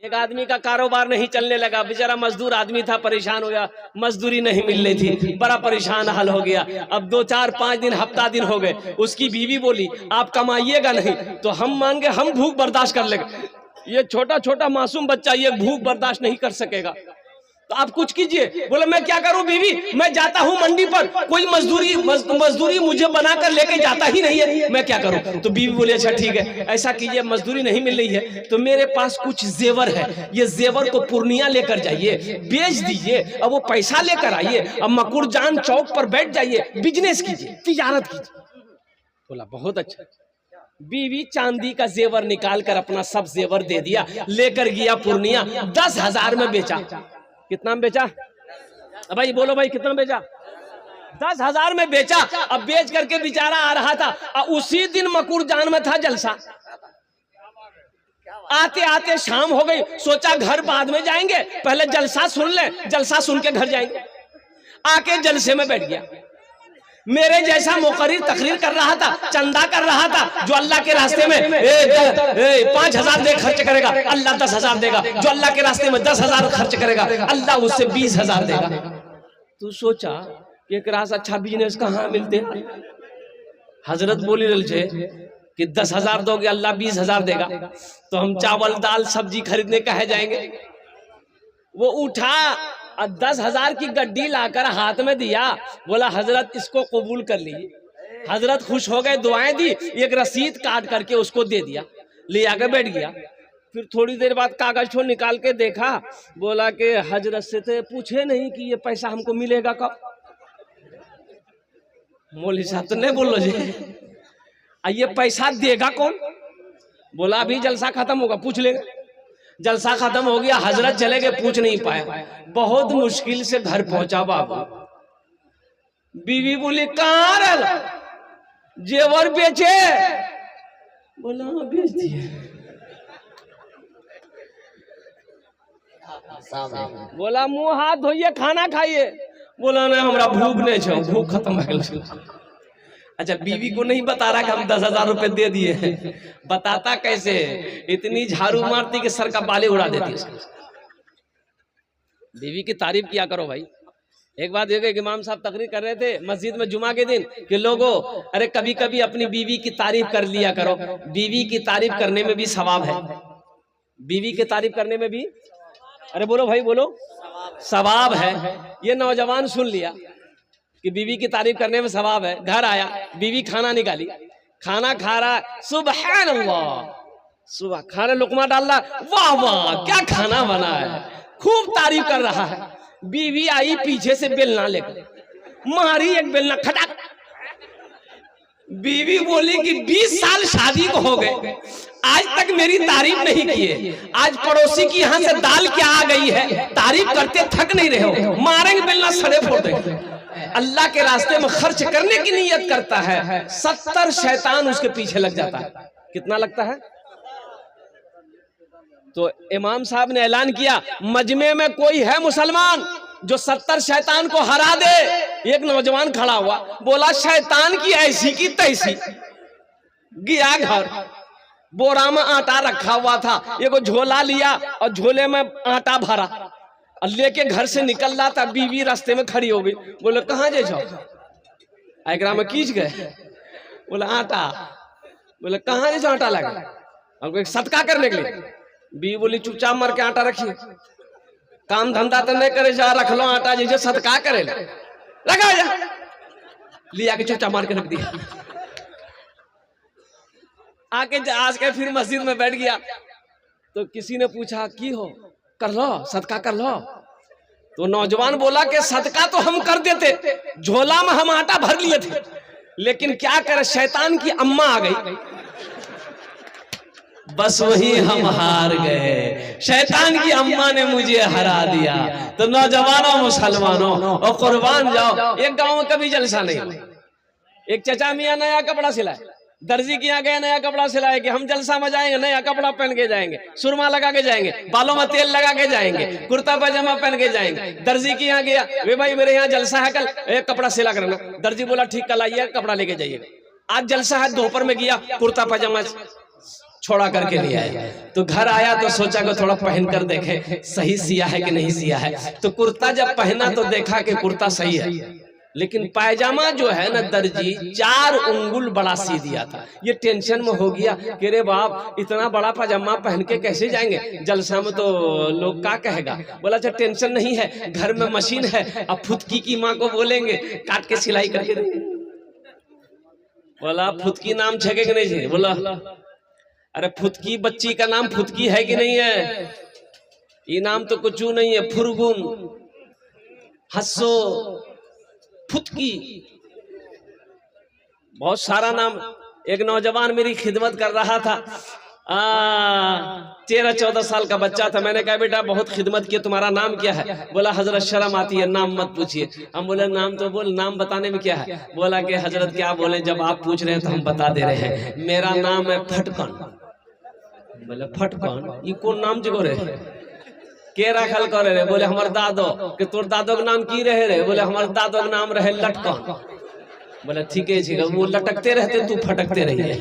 एक आदमी का कारोबार नहीं चलने लगा, बेचारा मजदूर आदमी था, परेशान हो गया, मजदूरी नहीं मिल रही थी, बड़ा परेशान हाल हो गया। अब 2 4 5 दिन हफ्ता दिन हो गए, उसकी बीवी बोली आप कमाइएगा नहीं तो हम मांगे हम भूख बर्दाश्त कर लेंगे। ये छोटा छोटा मासूम बच्चा ये भूख बर्दाश्त नहीं कर सकेगा, तो आप कुछ कीजिए। बोले मैं क्या करूं बीवी, मैं जाता हूं मंडी पर, कोई मजदूरी मुझे बनाकर लेके जाता ही नहीं है, मैं क्या करूं। तो बीवी बोली अच्छा ठीक है, ऐसा कीजिए मजदूरी नहीं मिल रही है तो मेरे पास कुछ जेवर है, ये जेवर को पूर्णिया लेकर जाइए, बेच दीजिए, अब वो पैसा लेकर आइए, अब मकुरजान चौक पर बैठ जाइए, बिजनेस कीजिए, तिजारत कीजिए। बोला बहुत अच्छा। बीवी चांदी का जेवर निकाल कर अपना सब जेवर दे दिया, लेकर गया पूर्णिया, 10,000 में बेचा। कितना में बेचा भाई, बोलो भाई कितना में बेचा? 10,000 में बेचा। अब बेच करके बेचारा आ रहा था, और उसी दिन मकुरजान में था जलसा। आते आते शाम हो गई, सोचा घर बाद में जाएंगे, पहले जलसा सुन ले, जलसा सुन के घर जाएंगे। आके जलसे में बैठ गया। मेरे जैसा मुकर्रिर तकरीर कर रहा था, चंदा कर रहा था, जो अल्लाह के रास्ते में 5,000 दे खर्च करेगा अल्लाह 10,000 देगा, जो अल्लाह के रास्ते में 10,000 खर्च करेगा अल्लाह उससे 20,000 देगा। तू सोचा कि एक रास अच्छा बिजनेस कहाँ मिलते। हजरत बोली रल छे कि 10,000 दोगे अल्लाह 20,000 देगा, तो हम चावल दाल सब्जी खरीदने कहे जाएंगे। वो उठा और 10,000 की गड्डी लाकर हाथ में दिया, बोला हजरत इसको कबूल कर लीजिए। हजरत खुश हो गए, दुआएं दी, एक रसीद काट करके उसको दे दिया, ले आकर बैठ गया। फिर थोड़ी देर बाद कागज ठो निकाल के देखा, बोला कि हजरत से तो पूछे नहीं कि ये पैसा हमको मिलेगा कब। मौलवी साहब तो नहीं बोलो जी, ये पैसा देगा कौन? बोला अभी जलसा खत्म होगा पूछ लेगा। जलसा खत्म हो गया, हजरत चले गए, पूछ नहीं पाए। बहुत मुश्किल से घर पहुंचा बाबू। बीवी बोली कहाँ रहा, जेवर बेचे? बोला बेच दिए। बोला मुंह हाथ धोइए, खाना खाइए। बोला नहीं हमरा भूख नहीं छो, भूख खत्म हो गई। अच्छा बीवी को नहीं बता रहा कि हम 10,000 रुपए दे दिए हैं, बताता कैसे? इतनी झाड़ू मारती कि सर का बाले उड़ा देती उसका। बीवी की तारीफ किया करो भाई। एक बात देखो, इमाम साहब तकरीर कर रहे थे मस्जिद में जुमा के दिन कि लोगों अरे कभी कभी अपनी बीवी की तारीफ कर लिया करो, बीवी की तारीफ करने में भी सवाब है। बीवी की तारीफ करने में भी, अरे बोलो भाई बोलो, सवाब है। ये नौजवान सुन लिया कि बीवी की तारीफ करने में सवाब है। घर आया, बीवी खाना निकाली, खाना खा रहा, सुबहान अल्लाह, सुबह खाने लुकमा डाल रहा, वाह वाह क्या खाना बना है, खूब तारीफ कर रहा है। बीवी आई पीछे से बेलना लेकर, मारी एक बेलना खटाक। बीवी बोली कि 20 साल शादी को हो गए, आज तक मेरी तारीफ नहीं किए। आज पड़ोसी की यहाँ से दाल क्या आ गई है, तारीफ करते थक नहीं रहे हो, मारेंगे बेलना सड़े फोड़ देंगे। अल्लाह के रास्ते में खर्च करने की नीयत करता है, 70 शैतान उसके पीछे लग जाता है। कितना लगता है? तो इमाम साहब ने ऐलान किया, मजमे में कोई है मुसलमान जो 70 शैतान को हरा दे? एक नौजवान खड़ा हुआ, बोला शैतान की ऐसी की तैसी। गया घर, बोरा में आटा रखा हुआ था, एगो झोला लिया और झोले में आटा भरा और लेके घर से निकल रहा था। बीवी रास्ते में खड़ी हो गई, बोले कहाँ जे जाओ? एकरा में कीच गए। बोला आटा। बोले कहाँ जे जाओ आटा लगा? हमको एक सदका करने के लिए। बीवी बोली चुपचाप मर के आटा रखिए, काम धंधा तो नहीं करे, जा रख लो आटा, जैसे सदका करे लगा जा। लिया के चुपचाप मार के रख दिया। आके आज के फिर मस्जिद में बैठ गया, तो किसी ने पूछा की हो, कर लो सदका कर लो। तो नौजवान बोला कि सदका तो हम कर देते, झोला में हम आटा भर लिए थे, लेकिन क्या करे शैतान की अम्मा आ गई, बस वही हम हार गए। शैतान की अम्मा ने मुझे हरा दिया। तो नौजवानों मुसलमानों और कुर्बान जाओ, एक गांव में कभी जलसा नहीं। एक चचा मियाँ नया कपड़ा सिलाए, दर्जी के यहाँ गए, नया कपड़ा सिलाए कि हम जलसा में जाएंगे, नया कपड़ा पहन के जाएंगे, सुरमा लगा के जाएंगे, बालों में तेल लगा के जाएंगे, कुर्ता पैजामा पहन के जाएंगे। दर्जी के यहाँ गया, वे भाई मेरे यहाँ जलसा है कल, एक कपड़ा सिला करना। दर्जी बोला ठीक, कल आइए कपड़ा लेके जाइएगा। आज जलसा है, दोपहर में गया, कुर्ता पैजामा छोड़ा करके ले आया। तो घर आया तो सोचा कि थोड़ा पहन कर देखे सही सिया है कि नहीं सिया है। तो कुर्ता जब पहना तो देखा कि कुर्ता सही है, लेकिन पायजामा जो है ना दर्जी 4 उंगुल बड़ा सी दिया था। ये टेंशन में हो गया कि रे बाप इतना बड़ा पायजामा पहन के कैसे जाएंगे जलसा में, तो लोग क्या कहेगा। बोला अच्छा टेंशन नहीं है, घर में मशीन है, अब फुदकी की माँ को बोलेंगे काट के सिलाई करके देंगे। बोला फुदकी नाम छेगे कि नहीं छेगे। बोला अरे फुदकी बच्ची का नाम फुदकी है कि नहीं है, ये नाम तो कुछ नहीं है, फुरगुन, हस्सो, फुदकी, बहुत सारा नाम। एक नौजवान मेरी खिदमत कर रहा था, 13-14 साल का बच्चा था। मैंने कहा बेटा बहुत खिदमत की, तुम्हारा नाम क्या है। बोला हजरत शर्म आती है, नाम मत पूछिए। हम बोले नाम तो बोल, नाम बताने में क्या है। बोला कि हजरत क्या बोले, जब आप पूछ रहे हैं तो हम बता दे रहे हैं, मेरा नाम है फटकन। बोले फटकन ये कौन नाम जगो रहे के रखल करे रे। बोले हमार दादो के, तोर दादो के नाम की रहे रे। बोले हमारे दादो के नाम रहे लटकन। बोले ठीक है, वो लटकते रहते तू फटकते रहिए।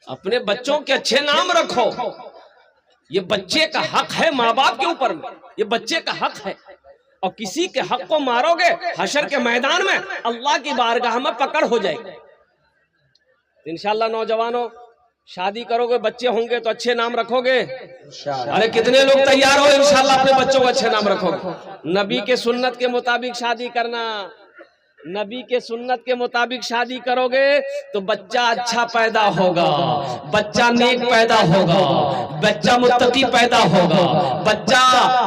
अपने बच्चों के अच्छे नाम रखो, ये बच्चे का हक है माँ बाप के ऊपर में, ये बच्चे का हक है। और किसी के हक को मारोगे हशर के मैदान में अल्लाह की बारगाह में पकड़ हो जाएगी। इंशाल्लाह नौजवानों शादी करोगे, बच्चे होंगे तो अच्छे नाम रखोगे। अरे कितने लोग तैयार हो इंशाल्लाह अपने बच्चों को अच्छे नाम रखोगे। नबी के सुन्नत के मुताबिक शादी करना, नबी के सुन्नत के मुताबिक शादी करोगे तो बच्चा अच्छा पैदा होगा, बच्चा नेक पैदा होगा, बच्चा मुत्तकी पैदा होगा, बच्चा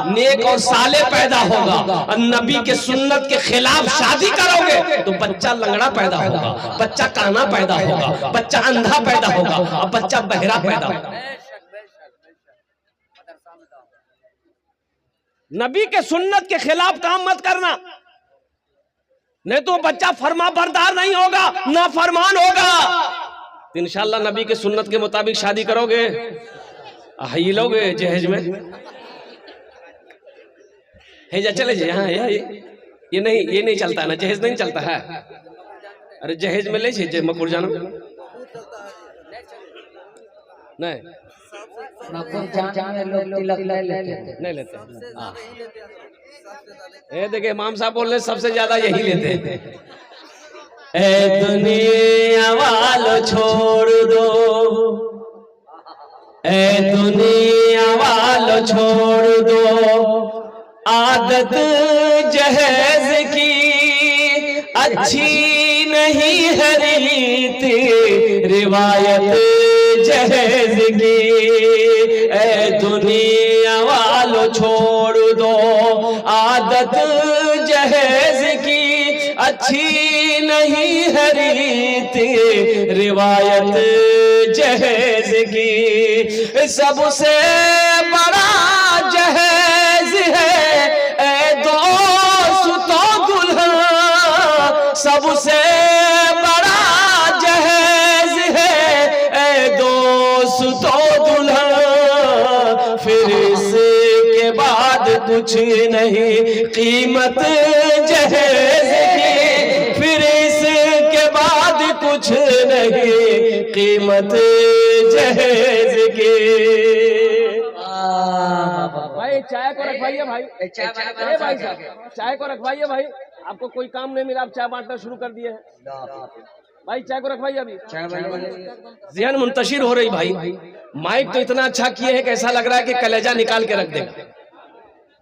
नेक और साले पैदा होगा। और नबी के सुन्नत के खिलाफ शादी करोगे तो बच्चा लंगड़ा पैदा होगा, बच्चा काना पैदा होगा, बच्चा अंधा पैदा होगा और बच्चा बहरा पैदा होगा। नबी के सुन्नत के खिलाफ काम मत करना, नहीं तो बच्चा फरमा बरदार नहीं होगा, ना फरमान होगा। तो इंशाल्लाह नबी के सुन्नत के मुताबिक शादी करोगे। ही लोगे जहेज में है जा चले जाए। हाँ ये नहीं चलता है ना, जहेज नहीं चलता है। अरे जहेज में ले जे मकुर जानो नहीं, नहीं लेते। ये देखिए इमाम साहब बोल रहे सबसे ज्यादा यही लेते हैं। ए दुनिया वालों छोड़ दो, ए दुनिया वालों छोड़ दो आदत जहेज की, अच्छी नहीं है रीत रिवायत जहेज की। ए दुनिया वालों छोड़ दो आदत जहेज की, अच्छी नहीं है रीत रिवायत जहेज की। सबसे बड़ा जहेज है ए दोस्तों दुल्हन, सबसे बड़ा जहेज है ए दोस्तों दुल्हन। फिर इसके बाद कुछ नहीं कीमत जहेज की, फिर इसके बाद कुछ नहीं कीमत जहेज की। भाई चाय को रखवाइए भाई, भाई साहब चाय को रखवाइए भाई। आपको कोई काम नहीं मिला, आप चाय बांटना शुरू कर दिए हैं भाई। चाय को रखवाइए अभी, ज़हन मुंतशिर हो रही भाई। माइक तो इतना अच्छा किए है कि ऐसा लग रहा है कि कलेजा निकाल के रख देगा।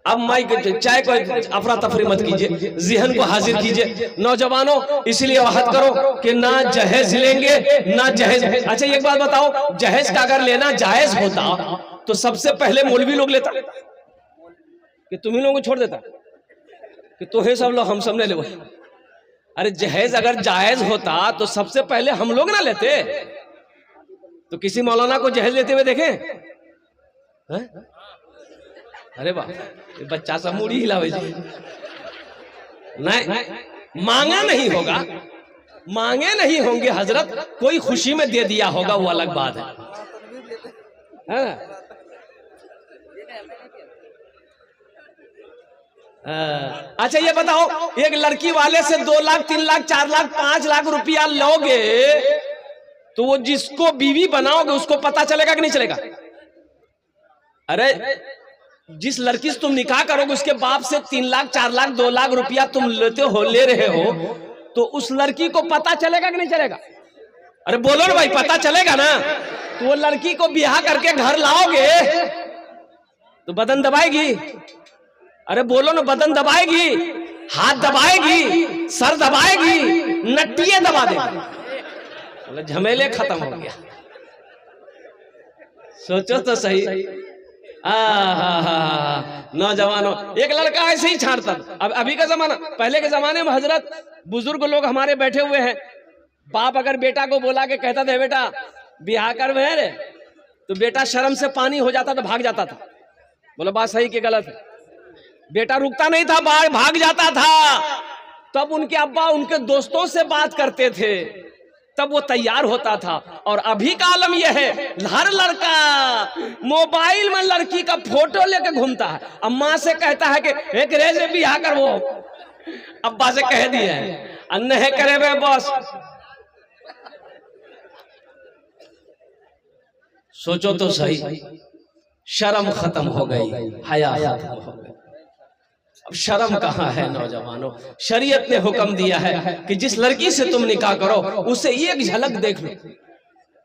अब माइक चाय को अफरा तफरी मत कीजिए, ज़हन को हाजिर कीजिए। नौजवानों इसलिए वहद करो कि ना जहेज लेंगे ना जहेज। अच्छा एक बात बताओ, जहेज का अगर लेना जायज होता तो सबसे पहले मौलवी लोग लेता कि तुम ही लोगों को छोड़ देता कि तो है सब लोग हम सब ने ले। अरे जहेज अगर जायज होता तो सबसे पहले हम लोग ना लेते। तो किसी मौलाना को जहेज लेते हुए देखे? अरे वाह, बच्चा सब मुड़ी हिलावे नहीं, मांगा नहीं होगा, मांगे नहीं होंगे हजरत, कोई खुशी में दे दिया होगा, वो अलग बात है। अच्छा ये बताओ, एक लड़की वाले से 2 लाख 3 लाख 4 लाख 5 लाख रुपया लोगे तो वो जिसको बीवी बनाओगे उसको पता चलेगा कि नहीं चलेगा? अरे जिस लड़की से तुम निकाह करोगे उसके बाप से 3 लाख 4 लाख 2 लाख रुपया तुम ले रहे हो, तो उस लड़की को पता चलेगा कि नहीं चलेगा? अरे बोलो ना भाई, पता चलेगा ना। तो वो लड़की को ब्याह करके घर लाओगे तो बदन दबाएगी? अरे बोलो ना, बदन दबाएगी, हाथ दबाएगी, सर दबाएगी, नट्टियां दबा देगी, झमेले खत्म हो गया। सोचो तो सही। नौजवानों, एक लड़का ऐसे ही छाड़ता। अब अभी का जमाना, पहले के जमाने में हजरत बुजुर्ग लोग हमारे बैठे हुए हैं, बाप अगर बेटा को बोला के कहता था बेटा ब्याह कर रे, तो बेटा शर्म से पानी हो जाता था, भाग जाता था। बोलो बात सही कि गलत है? बेटा रुकता नहीं था, भाग जाता था। तब उनके अब्बा उनके दोस्तों से बात करते थे, तब वो तैयार होता था। और अभी का आलम यह है, हर लड़का मोबाइल में लड़की का फोटो लेके घूमता है। अम्मा से कहता है कि एक रेजे ब्याह कर, वो अब्बा से कह दिया है अन्य करे वे बॉस। सोचो तो सही, शर्म खत्म हो गई, हया खत्म हो गई। अब शर्म कहाँ है नौजवानों? शरीयत ने हुक्म दिया है कि जिस लड़की से तुम निकाह करो उसे एक झलक देख लो।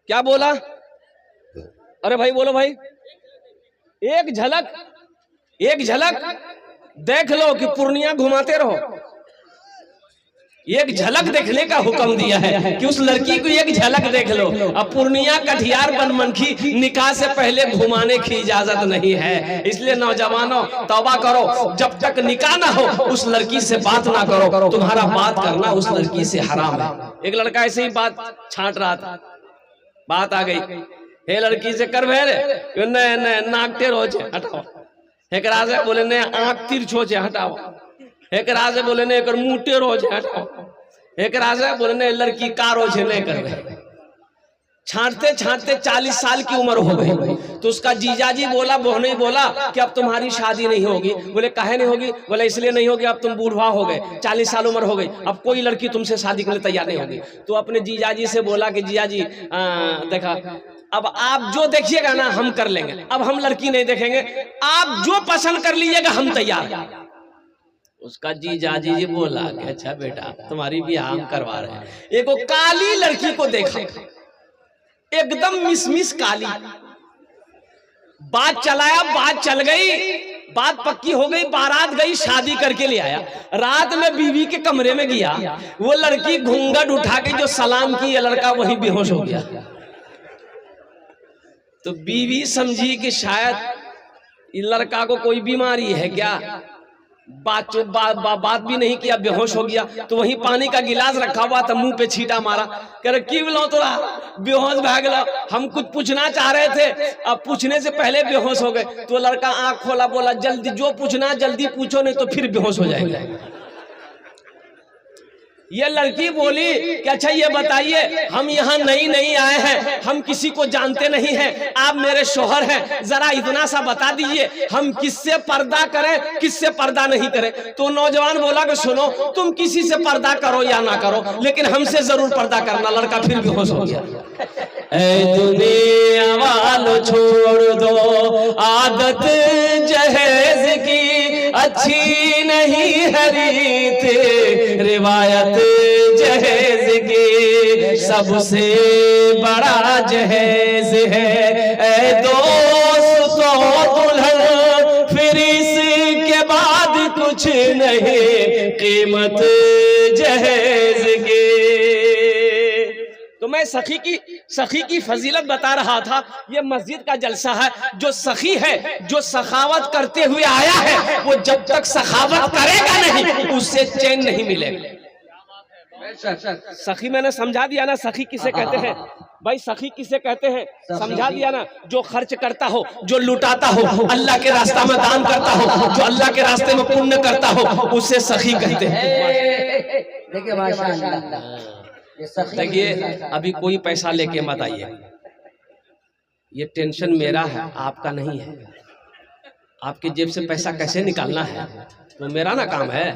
क्या बोला? अरे भाई बोलो भाई, एक झलक देख लो कि पूर्णिया घुमाते रहो। एक झलक देखने का हुक्म दिया है कि उस लड़की को एक झलक देख लो। अब पूर्णिया, कटिहार, बनमनखी निकाह से पहले घुमाने की इजाजत नहीं है। इसलिए नौजवानों तौबा करो, जब तक निकाह ना हो उस लड़की से बात ना करो। तुम्हारा बात करना उस लड़की से हराम है। एक लड़का ऐसे ही बात छांट रहा था, बात आ गई, हे लड़की से कर भेरे नाक टेढ़ो छे हटाओ, एक राजे बोले ने आंख तिरछो छे हटाओ, एक राजे बोले ने एक मुंह टेढ़ो छे हटाओ, एक राजे बोले ने लड़की कारो छे नहीं करवे। छांटते छांटते 40 साल की उम्र हो गई। तो उसका जीजाजी बोला, बहनोई बोला कि अब तुम्हारी शादी नहीं होगी। बोले काहे नहीं होगी? बोले इसलिए नहीं होगी, अब तुम बूढ़ा हो गए, 40 साल उम्र हो गई, अब कोई लड़की तुमसे शादी के लिए तैयार नहीं होगी। तो अपने जीजाजी से बोला कि जीजाजी देखा, अब आप जो देखिएगा ना हम कर लेंगे, अब हम लड़की नहीं देखेंगे, आप जो पसंद कर लीजिएगा हम तैयार। उसका जीजाजी जी बोला कि अच्छा बेटा तुम्हारी ब्याह हम करवा रहे हैं। एक काली लड़की को देखा, एकदम मिसमिस काली, बात चलाया, बात चल गई, बात पक्की हो गई, बारात गई, शादी करके ले आया। रात में बीवी के कमरे में गया, वो लड़की घूंघट उठा के जो सलाम की, ये लड़का वही बेहोश हो गया। तो बीवी समझी कि शायद इस लड़का को कोई बीमारी है क्या, बात भी नहीं किया, बेहोश हो गया। तो वहीं पानी का गिलास रखा हुआ था, मुंह पे छींटा मारा, कह रहे की बोलो तोरा बेहोश भाग लो, हम कुछ पूछना चाह रहे थे, अब पूछने से पहले बेहोश हो गए। तो लड़का आंख खोला, बोला जल्दी जो पूछना जल्दी पूछो, नहीं तो फिर बेहोश हो जाएगा। ये लड़की बोली कि अच्छा ये बताइए, हम यहाँ नई आए हैं, हम किसी को जानते नहीं हैं, आप मेरे शोहर हैं, जरा इतना सा बता दीजिए हम किससे पर्दा करें, किससे पर्दा नहीं करें। तो नौजवान बोला कि सुनो, तुम किसी से पर्दा करो या ना करो, लेकिन हमसे जरूर पर्दा करना। लड़का फिर भी होश हो गया। ऐ दुनिया वालों छोड़ दो आदत जहेज की, अच्छी नहीं हरीत रिवायत जहेज की, सबसे बड़ा जहेज है ऐ दोस्तों दुल्हन, फिर इसके बाद कुछ नहीं कीमत जहेज की। तो मैं सखी की फजीलत बता रहा था। ये मस्जिद का जलसा है, जो सखी है, जो सखावत करते हुए आया है, वो जब तक सखावत करेगा नहीं उससे चैन नहीं मिलेगा। सखी मैंने समझा दिया ना, सखी किसे कहते हैं भाई, सखी किसे कहते हैं समझा दिया ना। जो खर्च करता हो, जो लुटाता हो, अल्लाह के रास्ते में दान करता हो, जो अल्लाह के रास्ते में पुण्य करता हो, उसे सखी कहते हैं। देखिए माशाअल्लाह, देखिए अभी कोई पैसा लेके मत आइए, ये टेंशन मेरा है, आपका नहीं है। आपकी जेब से पैसा कैसे निकालना है वो मेरा ना काम है।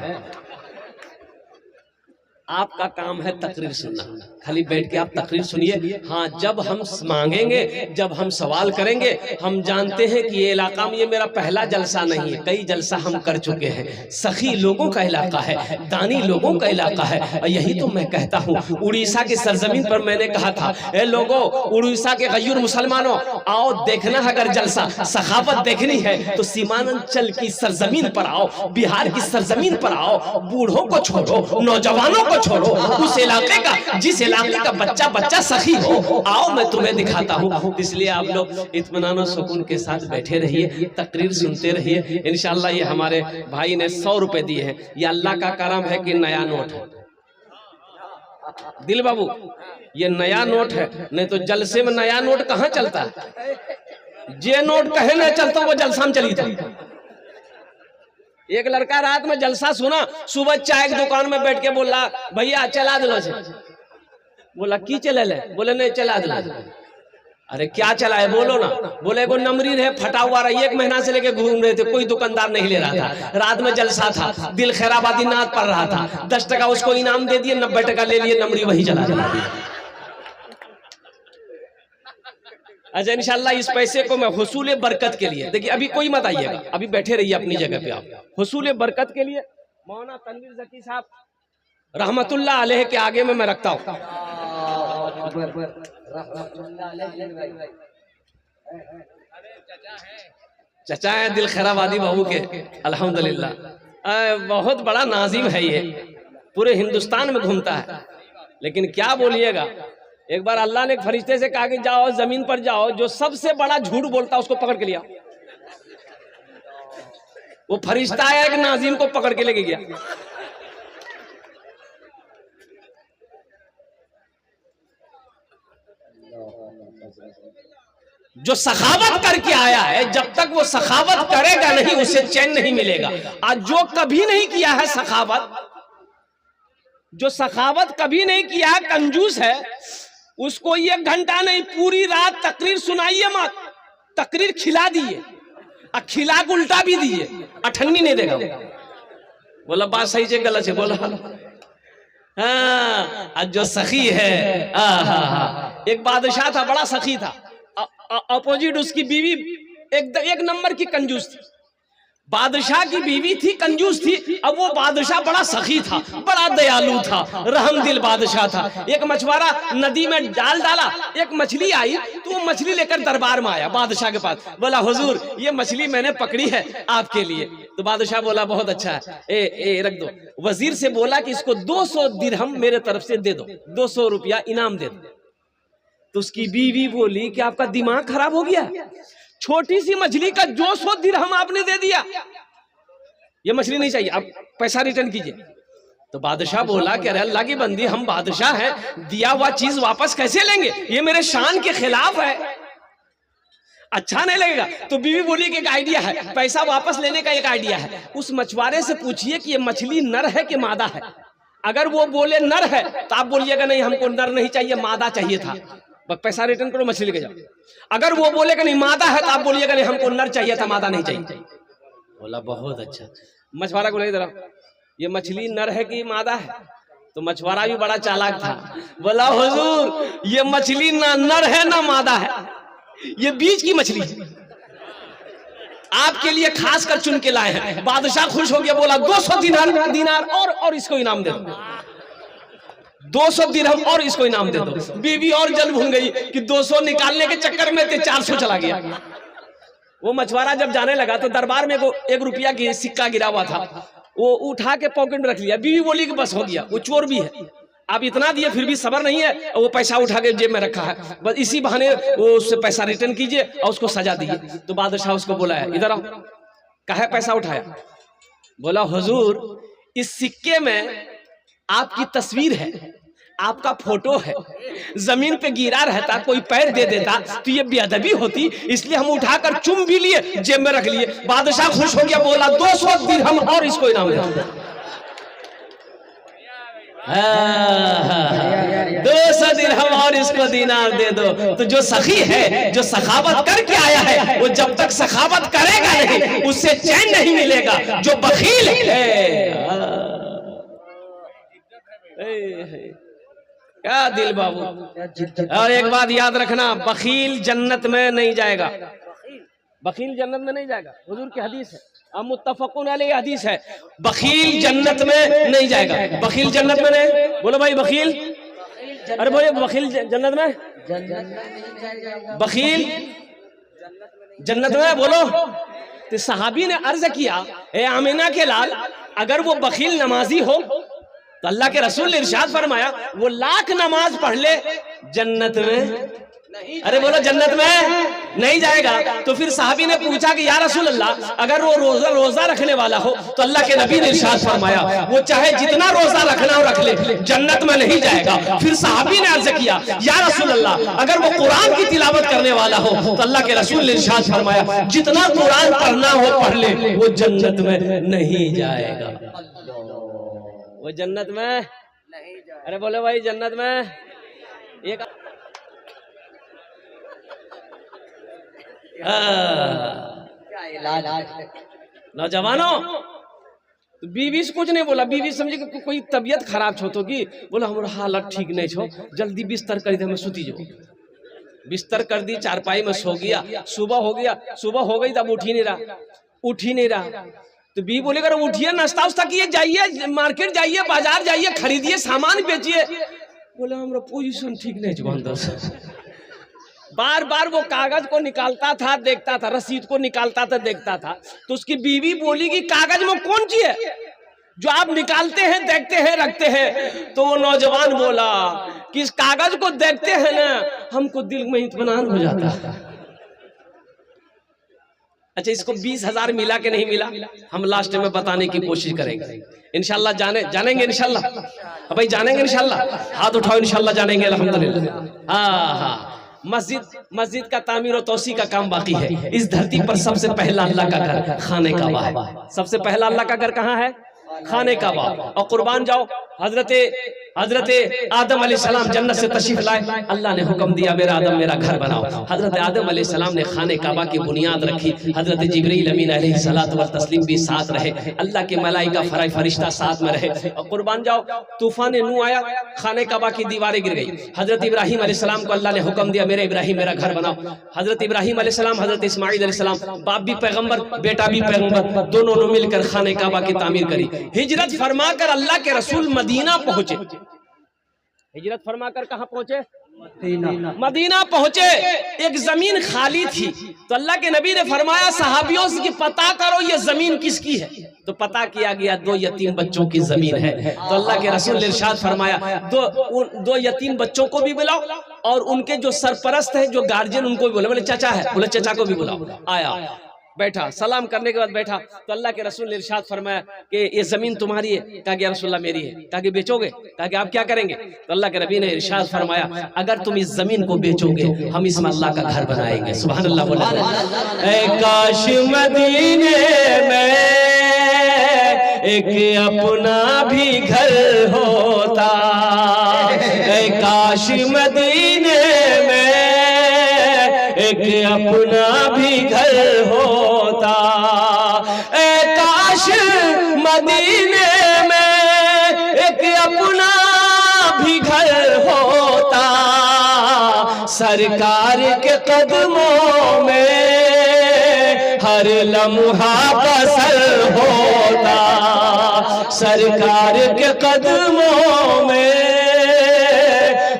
आपका काम है तकरीर सुनना, खाली बैठ के आप तकरीर सुनिए। हाँ, जब हम मांगेंगे, जब हम सवाल करेंगे, हम जानते हैं कि ये इलाका में ये मेरा पहला जलसा नहीं है, कई जलसा हम कर चुके हैं। सखी लोगों का इलाका है, दानी लोगों का इलाका है। और यही तो मैं कहता हूँ, उड़ीसा की सरजमीन पर मैंने कहा था, ए लोगों, उड़ीसा के गयूर मुसलमानों, आओ देखना है अगर जलसा, सखावत देखनी है तो सीमांचल की सरजमीन पर आओ, बिहार की सरजमीन पर आओ। बूढ़ों को छोड़ो, नौजवानों को छोड़ो, उस इलाके का, जिस इलाके का बच्चा बच्चा सखी हो, आओ मैं तुम्हें दिखाता हूँ। इसलिए आप लोग इत्मीनान और सुकून के साथ बैठे रहिए, तकरीर सुनते रहिए। इंशाअल्लाह ये हमारे भाई ने 100 रुपए दिए हैं, ये अल्लाह का करम है कि नया नोट है। दिल बाबू, ये नया नोट है, नहीं तो जलसे में नया नोट कहाँ चलता है। जे नोट कहे ना चलता वो जलसा में चली था। एक लड़का रात में जलसा सुना, सुबह चाय की दुकान में बैठ के बोला, भैया चला दिलो से। बोला की चले ले? बोले नहीं चला दिलो। अरे क्या चला है बोलो ना। बोले को नमरी रहे, फटा हुआ रहा, 1 महीना से लेके घूम रहे थे, कोई दुकानदार नहीं ले रहा था। रात में जलसा था, दिल खैराबादी नात पड़ रहा था, 10 टका उसको इनाम दे दिए, 90 टका ले लिए, नमरी वही चला दिया। अच्छा, इंशाल्लाह इस पैसे को मैं हुसूल बरकत के लिए, देखिए अभी कोई मत आइएगा, अभी बैठे रहिए अपनी जगह पे। आप हुसूल बरकत के लिए मौलाना तनवीर ज़की साहब रहमतुल्लाह अलैह के आगे में मैं रखता हूँ। चचा है दिल खैराबादी बाबू के, अल्हम्दुलिल्लाह बहुत बड़ा नाजिम है, ये पूरे हिंदुस्तान में घूमता है। लेकिन क्या बोलिएगा, एक बार अल्लाह ने एक फरिश्ते से कहा कि जाओ जमीन पर जाओ, जो सबसे बड़ा झूठ बोलता है उसको पकड़ के लिया। वो फरिश्ता आया, एक नाजिम को पकड़ के लेके गया। जो सखावत करके आया है, जब तक वो सखावत करेगा नहीं उसे चैन नहीं मिलेगा। आज जो कभी नहीं किया है सखावत, जो सखावत कभी नहीं किया है, कंजूस है, उसको 1 घंटा नहीं पूरी रात तकरीर सुनाइए मत, तकरीर खिला दिए, और खिला के उल्टा भी दिए, अठन्नी नहीं देगा। बोला बात सही से गलत है, बोला हाँ। जो सखी है, एक बादशाह था, बड़ा सखी था, अपोजिट उसकी बीवी एक नंबर की कंजूस थी। बादशाह की बीवी थी, कंजूस थी, अब वो बादशाह बड़ा सखी था, बड़ा दयालु था, रहमदिल बादशाह था। एक मछुआरा नदी में जाल डाला, एक मछली आई, तो वो मछली लेकर दरबार में आया बादशाह के पास। बोला हुजूर ये मछली मैंने पकड़ी है आपके लिए। तो बादशाह बोला बहुत अच्छा है, ए रख दो। वजीर से बोला कि इसको 200 दिरहम मेरे तरफ से दे दो, 200 रुपया इनाम दे दो। तो उसकी बीवी बोली कि आपका दिमाग खराब हो गया, छोटी सी मछली का 200 दिरहम आपने दे दिया, ये मछली नहीं चाहिए, आप पैसा रिटर्न कीजिए। तो बादशाह बोला कि अरे अल्लाह की बंदी, हम बादशाह हैं, दिया हुआ चीज वापस कैसे लेंगे, ये मेरे शान के खिलाफ है, अच्छा नहीं लगेगा। तो बीवी बोली कि एक आइडिया है, पैसा वापस लेने का एक आइडिया है। उस मछुआरे से पूछिए कि ये मछली नर है कि मादा है। अगर वो बोले नर है तो आप बोलिएगा नहीं हमको नर नहीं चाहिए, मादा चाहिए था, पैसा रिटर्न करो, मछली लेके जाओ। अगर वो बोलेगा नहीं मादा है तो आप बोलिएगा नहीं हमको नर चाहिए था, मादा नहीं चाहिए। बोला बहुत अच्छा। मछुआरा को ले जरा, ये मछली नर है कि मादा है? तो मछुआरा भी बड़ा चालाक था, बोला हुजूर ये मछली ना नर है ना मादा है, ये बीच की मछली है, आपके लिए खास कर चुन के लाए हैं। बादशाह खुश हो गया, बोला 200 दिनार और इसको इनाम दे दो, 200 दिरहम और इसको इनाम दे दो। बीवी और जल भून गई कि 200 निकालने के चक्कर में 400 चला गया। वो मछुआरा जब जाने लगा तो दरबार में 1 रुपया की सिक्का गिरा हुआ था, वो उठा के पॉकेट में रख लिया। बीवी बोली कि बस हो गया, वो चोर भी है, आप इतना दिए फिर भी सबर नहीं है, वो पैसा उठा के जेब में रखा है, बस इसी बहाने वो उससे पैसा रिटर्न कीजिए और उसको सजा दीजिए। तो बादशाह उसको बोला है इधर आओ, कहे पैसा उठाया। बोला हुजूर इस सिक्के में आपकी तस्वीर है, आपका फोटो है, जमीन पे गिरा रहता, कोई पैर दे देता तो ये बेअदबी होती, इसलिए हम उठाकर चुम भी लिए, जेब में रख लिए। बादशाह खुश हो गया, बोला 200 दिरहम और इसको इनाम दे दो। 200 दिरहम और इसको दिनार दे दो। तो जो सखी है, जो सखावत करके आया है, वो जब तक सखावत करेगा नहीं उससे चैन नहीं मिलेगा। जो बखील है क्या दिल बाबू। और एक बात याद रखना, बखील जन्नत में नहीं जाएगा, बखील जन्नत में नहीं जाएगा। हुजूर की हदीस है, अब मुत्तफकुन अलैह हदीस है, बखील जन्नत में नहीं जाएगा। बखील जन्नत में नहीं, बोलो भाई बखील, अरे बोले बखील जन्नत में, बखील जन्नत में बोलो। तो सहाबी ने अर्ज किया, ए आमिना के लाल, अगर वो बखील नमाजी हो तो अल्लाह के रसूल ने इरशाद फरमाया वो लाख नमाज पढ़ ले जन्नत में, अरे बोलो जन्नत में नहीं जाएगा। तो फिर साहबी ने पूछा कि या रसूल अल्लाह, अगर वो रोजा रखने वाला हो तो अल्लाह के नबी ने इरशाद फरमाया वो चाहे जितना रोजा रखना हो रख ले, जन्नत में नहीं जाएगा। फिर साहबी ने अर्ज किया या रसूल अल्लाह, अगर वो कुरान की तिलावत करने वाला हो तो अल्लाह के रसूल ने इरशाद फरमाया जितना कुरान पढ़ना हो पढ़ ले, वो जन्नत में नहीं जाएगा, वो जन्नत में नहीं जाएगा। अरे बोले भाई जन्नत में। एक नौजवानों, तो बीवी से कुछ नहीं बोला, बीवी समझे कि कोई तबीयत खराब छो तो की बोला हमारा हालत ठीक नहीं छो, जल्दी बिस्तर कर दे, मैं सुती जो। बिस्तर कर दी, चारपाई में सो गया, सुबह हो गया, सुबह हो गई तब उठ ही नहीं रहा, उठ ही नहीं रहा। तो बीवी बोले अगर उठिए, नाश्ता उस्ता किए, जाइए मार्केट जाइए, बाजार जाइए, खरीदिए, सामान बेचिए। बोले हमारा पोजीशन ठीक नहीं छो। बार बार वो कागज को निकालता था, देखता था, रसीद को निकालता था, देखता था। तो उसकी बीवी बोली कि कागज में कौन सी है जो आप निकालते हैं, देखते हैं, रखते हैं? तो वो नौजवान बोला कि इस कागज को देखते हैं ना, हमको दिल में इत्मीनान हो जाता है। अच्छा, इसको 20,000 मिला कि नहीं मिला, हम लास्ट में बताने की कोशिश करेंगे इंशाल्लाह। जानेंगे इंशाल्लाह भाई, जानेंगे इंशाल्लाह। हाथ उठाओ, इंशाल्लाह जानेंगे अल्हम्दुलिल्लाह। हाँ, मस्जिद का तामीर और तौसी का काम बाकी है। इस धरती पर सबसे पहला अल्लाह का घर खाने काबा है। सबसे पहला अल्लाह का घर कहाँ है? खाने काबा। और कुर्बान जाओ, हजरत आदम अलैहिस्सलाम जन्नत से तशरीफ लाए, अल्लाह ने हुक्म दिया मेरा आदम मेरा घर बनाओ। हजरत आदम अलैहिस्सलाम ने खाने काबा की बुनियाद रखी। हजरत जिब्रील अमीन अलैहिस्सलातु व तस्लीम भी साथ रहे, अल्लाह के मलाइका फरिश्ता साथ में रहे। और कुर्बान जाओ, तूफान नूह आया, खाने काबा की दीवारें गिर गई। हजरत इब्राहिम अलैहिस्सलाम को अल्लाह ने हुक्म दिया मेरे इब्राहिम मेरा घर बनाओ। हजरत इब्राहिम अलैहिस्सलाम, हजरत इस्माइल अलैहिस्सलाम, बाप भी पैगंबर बेटा भी पैगंबर, दोनों ने मिलकर खाने काबा की तामीर करी। हिजरत फरमाकर अल्लाह के रसूल मदीना पहुंचे। हिजरत फरमाकर कहां पहुंचे? मदीना पहुंचे। एक जमीन खाली थी, तो अल्लाह के नबी ने फरमाया सहाबियों से कि पता करो ये जमीन किसकी है। तो पता किया गया 2 यतीम बच्चों की जमीन है। तो अल्लाह के रसूल ने इरशाद फरमाया दो यतीम बच्चों को भी बुलाओ, और उनके जो सरपरस्त है, जो गार्जियन, उनको भी बुलाओ। बोले चाचा है, बोले चाचा को भी बुलाओ। आया, बैठा, सलाम करने के बाद बैठा। तो अल्लाह के रसूल ने इरशाद फरमाया कि ये जमीन तुम्हारी है? कहा कि या रसूलल्लाह मेरी है। कहा कि बेचोगे? कहा कि आप क्या करेंगे? तो अल्लाह के नबी ने इरशाद फरमाया अगर तुम इस जमीन को बेचोगे, हम इसमें अल्लाह का घर बनाएंगे। सुभान अल्लाह। बोले काश मदीने में एक अपना भी घर होता, काश मदीने में एक अपना भी घर होता, काश मदीने में एक अपना भी घर होता, सरकार के कदमों में हर लम्हा बसर होता, सरकार के कदमों में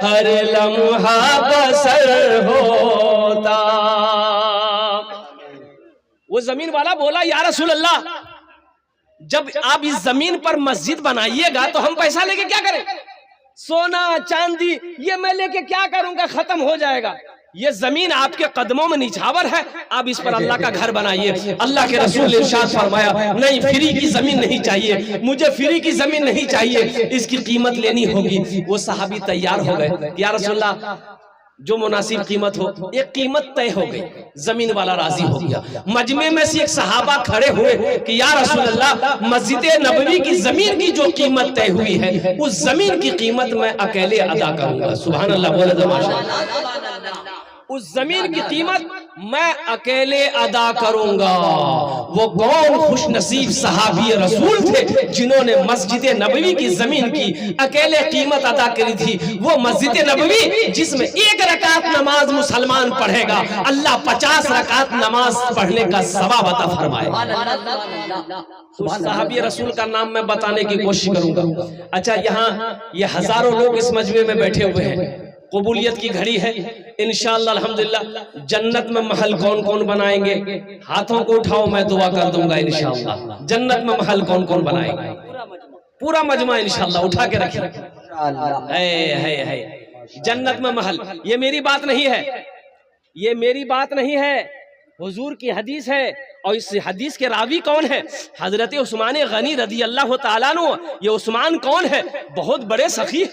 हर लम्हा बसर होता। वो जमीन वाला बोला या रसूल अल्लाह, जब आप इस जमीन पर मस्जिद बनाइएगा तो हम पैसा लेके क्या करें? सोना चांदी ये मैं लेके क्या करूंगा, खत्म हो जाएगा। ये जमीन आपके कदमों में निछावर है, आप इस पर अल्लाह का घर बनाइए। अल्लाह के रसूल ने इरशाद फरमाया नहीं, फ्री की जमीन नहीं चाहिए मुझे, फ्री की जमीन नहीं चाहिए, इसकी कीमत लेनी होगी। वो सहाबी तैयार हो गए, या रसूलल्लाह जो मुनासिब कीमत हो। एक कीमत तय हो गई, जमीन वाला राजी हो गया। मजमे में से एक सहाबा खड़े हुए कि या रसूलल्लाह मस्जिद नबवी की जमीन की जो कीमत तय हुई है, उस जमीन की कीमत मैं अकेले अदा करूंगा। सुभान अल्लाह। बोले माशाअल्लाह। उस जमीन की कीमत मैं अकेले अदा करूंगा। वो कौन खुश नसीब सहाबी रसूल थे जिन्होंने मस्जिद नबवी की जमीन की अकेले कीमत अदा करी थी। वो मस्जिद नबवी जिसमें 1 रकात नमाज मुसलमान पढ़ेगा, अल्लाह 50 रकात नमाज पढ़ने का सवाब अता फरमाए। सहाबी रसूल का नाम मैं बताने की कोशिश करूंगा। अच्छा, यहाँ ये हजारों लोग इस मजमे में बैठे हुए हैं, कबूलियत की घड़ी है। इंशाअल्लाह अल्हम्दुलिल्लाह जन्नत में महल कौन कौन बनाएंगे, हाथों को उठाओ, मैं दुआ कर दूंगा इंशाअल्लाह। जन्नत में महल कौन कौन बनाएंगे? पूरा मजमा इंशाअल्लाह उठा के रखिए। है जन्नत में महल। ये मेरी बात नहीं है, ये मेरी बात नहीं है, हुजूर की हदीस है। और इस हदीस के रावी कौन है? हजरत उस्मान गनी रदी अल्लाह तआला अन्हु। ये उस्मान कौन है? बहुत बड़े सखी।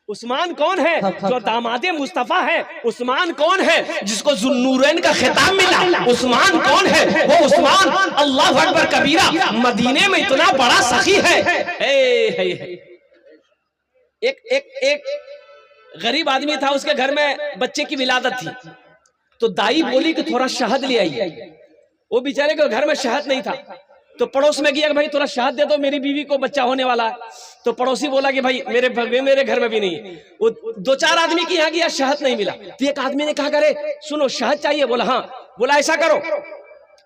उस्मान कौन है? जो दामादे मुस्तफा है। उस्मान कौन है? जिसको जुन्नूरैन का खिताब मिला। उस्मान कौन है? वो उस्मान अल्लाह अकबर कबीरा, मदीने में इतना बड़ा सखी है। एक गरीब आदमी था, उसके घर में बच्चे की विलादत थी, तो दाई बोली कि थोड़ा शहद ले आई। वो बेचारे के घर में शहद नहीं था, तो पड़ोस में गया कि भाई थोड़ा शहद दे दो, मेरी बीवी को बच्चा होने वाला है। तो पड़ोसी बोला कि भाई मेरे घर में भी नहीं है। वो 2-4 आदमी के यहाँ गया, शहद नहीं मिला। तो एक आदमी ने कहा, करे सुनो शहद चाहिए? बोला हाँ। बोला ऐसा करो,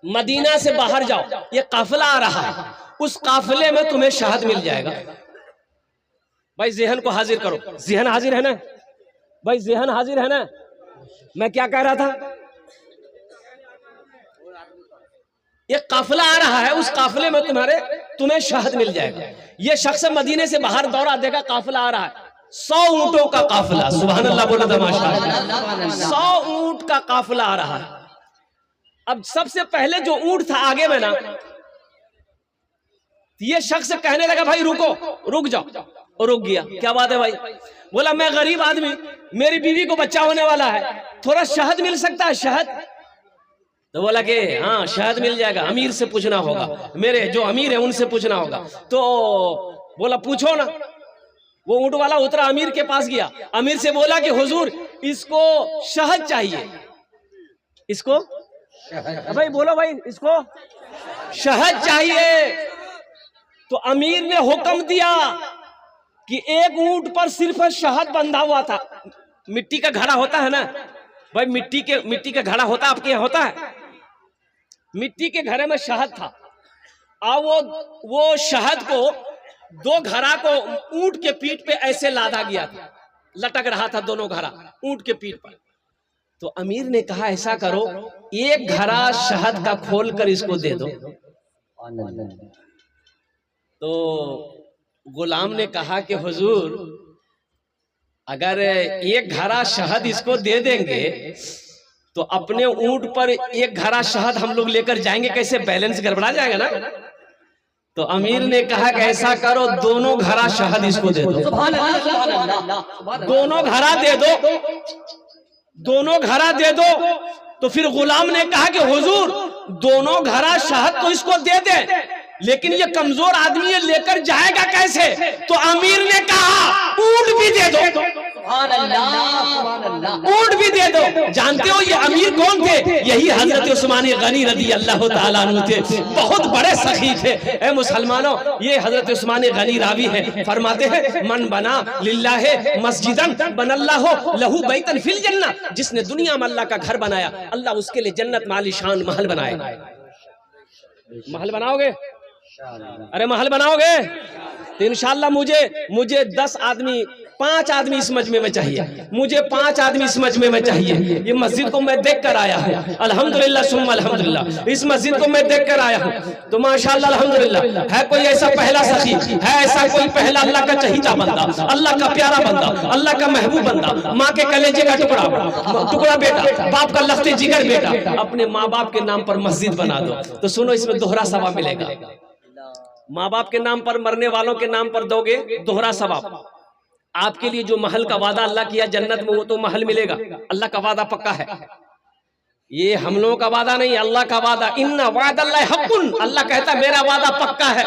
मदीना से बाहर जाओ, ये काफिला आ रहा है, उस काफिले में तुम्हें शहद मिल जाएगा। भाई ज़हन को हाजिर करो, ज़हन हाजिर है ना भाई, ज़हन हाजिर है ना। मैं क्या कह रहा था? एक काफिला आ रहा है, उस काफिले में तुम्हें शहद मिल जाएगा। ये शख्स मदीने से बाहर दौड़ा देगा, काफिला आ रहा है, 100 ऊंटों का काफिला। सुभान अल्लाह बोला था माशाअल्लाह। 100 ऊंट का काफिला आ रहा है। अब सबसे पहले जो ऊंट था आगे में ना, ये शख्स कहने लगा भाई रुको, रुक जाओ। और रुक गया। क्या बात है भाई? बोला मैं गरीब आदमी, मेरी बीवी को बच्चा होने वाला है, थोड़ा शहद मिल सकता है? शहद? तो बोला कि हाँ शहद मिल जाएगा, अमीर से पूछना होगा, मेरे जो अमीर है उनसे पूछना होगा। तो बोला पूछो ना। वो ऊंट वाला उतरा, अमीर के पास गया, अमीर से बोला कि हुजूर इसको शहद चाहिए। इसको भाई बोलो भाई, इसको शहद चाहिए। तो अमीर ने हुक्म दिया कि एक ऊंट पर सिर्फ शहद बंधा हुआ था। मिट्टी का घड़ा होता है ना भाई, मिट्टी का घड़ा होता है, आपके यहाँ होता है? मिट्टी के घड़े में शहद था, और वो शहद को 2 घड़ा को ऊंट के पीठ पे ऐसे लादा गया था, लटक रहा था दोनों घड़ा ऊंट के पीठ पर। तो अमीर ने कहा ऐसा करो, एक घड़ा शहद का खोल कर इसको दे दो। तो गुलाम ने कहा कि हुजूर अगर एक घड़ा शहद इसको दे देंगे तो अपने ऊंट पर एक घड़ा शहद हम लोग लेकर जाएंगे कैसे? बैलेंस गड़बड़ा जाएगा ना। तो अमीर ने कहा कि ऐसा करो, दोनों घड़ा शहद इसको दे दो। दोनों घड़ा दे दो, दोनों घड़ा दे दो। तो फिर गुलाम ने कहा कि हुजूर दोनों घड़ा शहद तो इसको दे दे, लेकिन ये कमजोर आदमी ये लेकर जाएगा कैसे? तो अमीर ने कहा ऊंट भी दे दो, ऊंट भी दे दो। जानते हो ये अमीर कौन थे? यही हजरत उस्मान गनी रदी अल्लाह तआला अन्हु थे, बहुत बड़े सखी थे। ए मुसलमानों, ये हजरत उस्मान गनी रावी है, फरमाते हैं मन बना लिल्लाह मस्जिदन बनल्लाहु लहू बैतन फिल जन्नह। जिसने दुनिया में अल्लाह का घर बनाया, अल्लाह उसके लिए जन्नत में आलीशान महल बनाएगा। महल बनाओगे? अरे महल बनाओगे तो इंशाअल्लाह मुझे 10 आदमी 5 आदमी इस मजमे में चाहिए, मुझे 5 आदमी इस मजमे में चाहिए। ये मस्जिद को मैं देख कर आया हूँ, अल्हम्दुलिल्लाह सुम्मा अल्हम्दुलिल्लाह। इस मस्जिद को मैं देख कर आया हूँ, तो माशाअल्लाह अल्हम्दुलिल्लाह। है कोई ऐसा पहला सखी, है ऐसा कोई पहला अल्लाह का चहीता बंदा, अल्लाह का प्यारा बंदा, अल्लाह का महबूब बंदा, माँ के कलेजे का टुकड़ा बेटा, बाप का लफ्ते जिगर बेटा, अपने माँ बाप के नाम पर मस्जिद बना दो। तो सुनो, इसमें दोहरा सवाब मिलेगा। माँ बाप के नाम पर, मरने वालों के नाम पर दोगे, दोहरा सवाब। आपके लिए जो महल का वादा अल्लाह किया जन्नत में, वो तो महल मिलेगा। अल्लाह का वादा पक्का है, ये हम लोगों का वादा नहीं, अल्लाह का वादा। इन्ना वादल्लाहि हक़्क़ुन, अल्लाह कहता मेरा वादा पक्का है,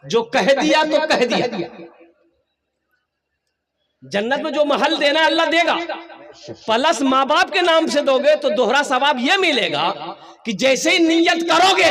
जो कह दिया तो कह दिया। जन्नत में जो महल देना अल्लाह देगा, प्लस माँ बाप के नाम से दोगे तो दोहरा सवाब ये मिलेगा कि जैसे ही नियत करोगे